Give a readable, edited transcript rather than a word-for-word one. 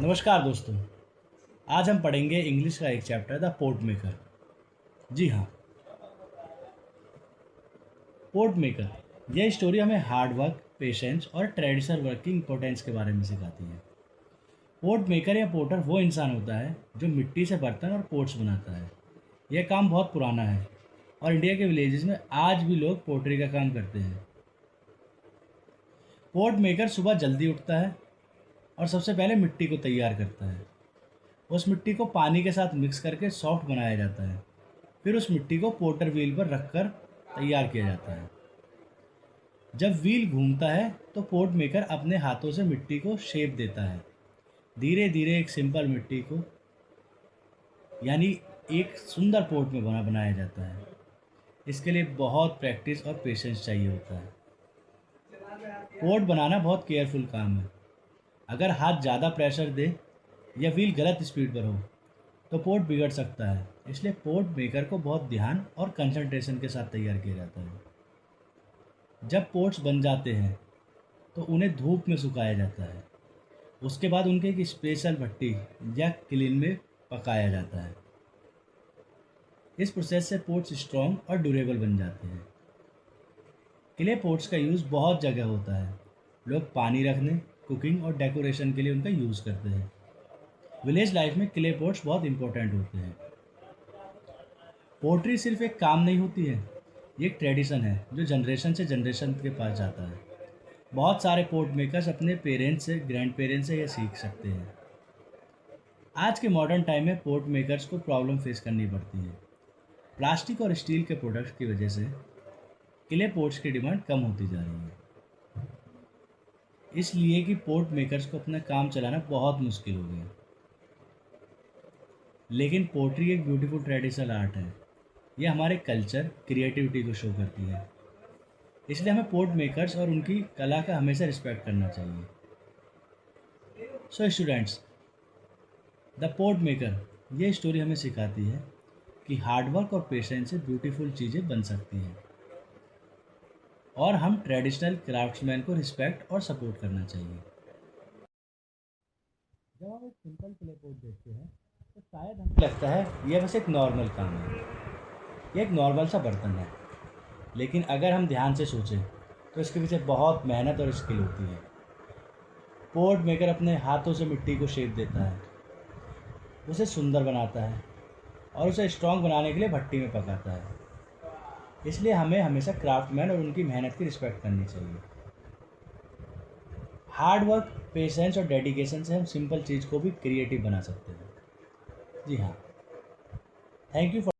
नमस्कार दोस्तों। आज हम पढ़ेंगे इंग्लिश का एक चैप्टर द पोर्ट मेकर। जी हाँ, पोर्ट मेकर यह स्टोरी हमें हार्ड वर्क, पेशेंस और ट्रेडिशनल वर्क की इम्पोर्टेंस के बारे में सिखाती है। पोर्ट मेकर या पोर्टर वो इंसान होता है जो मिट्टी से बर्तन और पोट्स बनाता है। यह काम बहुत पुराना है और इंडिया के विलेजेस में आज भी लोग पोट्री का काम करते हैं। पोर्ट मेकर सुबह जल्दी उठता है और सबसे पहले मिट्टी को तैयार करता है। उस मिट्टी को पानी के साथ मिक्स करके सॉफ्ट बनाया जाता है। फिर उस मिट्टी को पोर्टर व्हील पर रखकर तैयार किया जाता है। जब व्हील घूमता है तो पोर्ट मेकर अपने हाथों से मिट्टी को शेप देता है। धीरे धीरे एक सिंपल मिट्टी को यानी एक सुंदर पोर्ट में बनाया जाता है। इसके लिए बहुत प्रैक्टिस और पेशेंस चाहिए होता है। पोर्ट बनाना बहुत केयरफुल काम है। अगर हाथ ज़्यादा प्रेशर दे या व्हील गलत स्पीड पर हो तो पोर्ट बिगड़ सकता है। इसलिए पोर्ट मेकर को बहुत ध्यान और कंसंट्रेशन के साथ तैयार किया जाता है। जब पोर्ट्स बन जाते हैं तो उन्हें धूप में सुखाया जाता है। उसके बाद उनके एक स्पेशल भट्टी या किलिन में पकाया जाता है। इस प्रोसेस से पोर्ट्स स्ट्रॉन्ग और ड्यूरेबल बन जाते हैं। क्ले पोर्ट्स का यूज़ बहुत जगह होता है। लोग पानी रखने, कुकिंग और डेकोरेशन के लिए उनका यूज़ करते हैं। विलेज लाइफ में क्ले पोट्स बहुत इंपॉर्टेंट होते हैं। पोट्री सिर्फ एक काम नहीं होती है, ये एक ट्रेडिशन है जो जनरेशन से जनरेशन के पास जाता है। बहुत सारे पोर्ट मेकर्स अपने पेरेंट्स से, ग्रैंड पेरेंट्स से ये सीख सकते हैं। आज के मॉडर्न टाइम में पोर्ट मेकर्स को प्रॉब्लम फेस करनी पड़ती है। प्लास्टिक और स्टील के प्रोडक्ट्स की वजह से क्ले पोट्स की डिमांड कम होती जा रही है। इसलिए कि पोर्ट मेकर्स को अपना काम चलाना बहुत मुश्किल हो गया। लेकिन पोट्री एक ब्यूटीफुल ट्रेडिशनल आर्ट है। यह हमारे कल्चर, क्रिएटिविटी को शो करती है। इसलिए हमें पोर्ट मेकर्स और उनकी कला का हमेशा रिस्पेक्ट करना चाहिए। So students, the port maker ये स्टोरी हमें सिखाती है कि हार्डवर्क और पेशेंस से ब्यूटीफुल चीज़ें बन सकती हैं और हम ट्रेडिशनल क्राफ्ट्समैन को रिस्पेक्ट और सपोर्ट करना चाहिए। जब हम एक सिंपल क्ले पोट देखते हैं तो शायद हमें लगता है यह बस एक नॉर्मल काम है, ये एक नॉर्मल सा बर्तन है। लेकिन अगर हम ध्यान से सोचें तो इसके पीछे बहुत मेहनत और स्किल होती है। पोर्ट मेकर अपने हाथों से मिट्टी को शेप देता है, उसे सुंदर बनाता है और उसे स्ट्रॉन्ग बनाने के लिए भट्टी में पकाता है। इसलिए हमें हमेशा क्राफ्टमैन और उनकी मेहनत की रिस्पेक्ट करनी चाहिए। हार्ड वर्क, पेशेंस और डेडिकेशन से हम सिंपल चीज़ को भी क्रिएटिव बना सकते हैं। जी हाँ, थैंक यू फॉर